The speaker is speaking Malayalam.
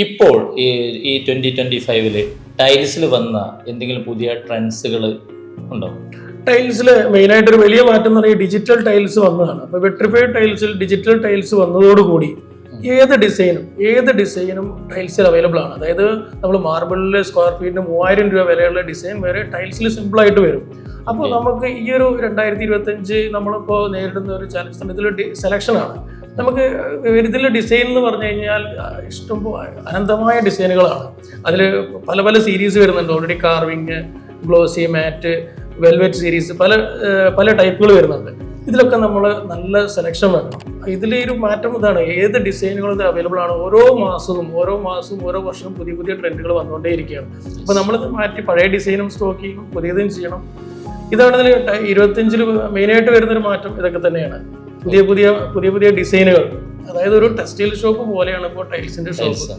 ഇപ്പോൾ ഈ 2025 ടൈൽസിൽ വന്ന എന്തെങ്കിലും പുതിയ ട്രെൻഡ്സുകൾ ഉണ്ടോ? ടൈൽസിൽ മെയിനായിട്ട് ഒരു വലിയ മാറ്റം എന്ന് പറയുന്നത് ഡിജിറ്റൽ ടൈൽസ് വന്നതാണ്. അപ്പോൾ വിട്രിഫൈഡ് ടൈൽസിൽ ഡിജിറ്റൽ ടൈൽസ് വന്നതോടുകൂടി ഏത് ഡിസൈനും ടൈൽസിൽ അവൈലബിൾ ആണ്. അതായത് നമ്മൾ മാർബിളിൽ സ്ക്വയർ ഫീറ്റിന് 3000 രൂപ വിലയുള്ള ഡിസൈൻ വരെ ടൈൽസിൽ സിമ്പിളായിട്ട് വരും. അപ്പോൾ നമുക്ക് ഈ ഒരു 2025 നമ്മളിപ്പോൾ നേരിടുന്ന ഒരു ചലഞ്ച് ഇതിൽ സെലക്ഷനാണ്. നമുക്ക് ഇതിൽ ഡിസൈൻ എന്ന് പറഞ്ഞു കഴിഞ്ഞാൽ അനന്തമായ ഡിസൈനുകളാണ്. അതിൽ പല പല സീരീസ് വരുന്നുണ്ട്. ഓൾറെഡി കാർവിങ്, ഗ്ലോസി, മാറ്റ്, വെൽവെറ്റ് സീരീസ്, പല ടൈപ്പുകൾ വരുന്നുണ്ട്. ഇതിലൊക്കെ നമ്മൾ നല്ല സെലക്ഷൻ വേണം. ഇതിലൊരു മാറ്റം ഇതാണ്, ഏത് ഡിസൈനുകളും ഇത് അവൈലബിൾ ആണ്. ഓരോ മാസവും ഓരോ വർഷവും പുതിയ പുതിയ ട്രെൻഡുകൾ വന്നുകൊണ്ടേയിരിക്കുകയാണ്. അപ്പോൾ നമ്മളിത് മാറ്റി പഴയ ഡിസൈനും സ്റ്റോക്ക് ചെയ്യണം, പുതിയതും ചെയ്യണം. ഇതാണ് ഇതിൽ 25 മെയിനായിട്ട് വരുന്നൊരു മാറ്റം. ഇതൊക്കെ തന്നെയാണ് പുതിയ പുതിയ ഡിസൈനുകൾ. അതായത് ഒരു ടെക്സ്റ്റൈൽ ഷോപ്പ് പോലെയാണ് ഇപ്പോൾ ടൈൽസിന്റെ ഷോപ്പ്.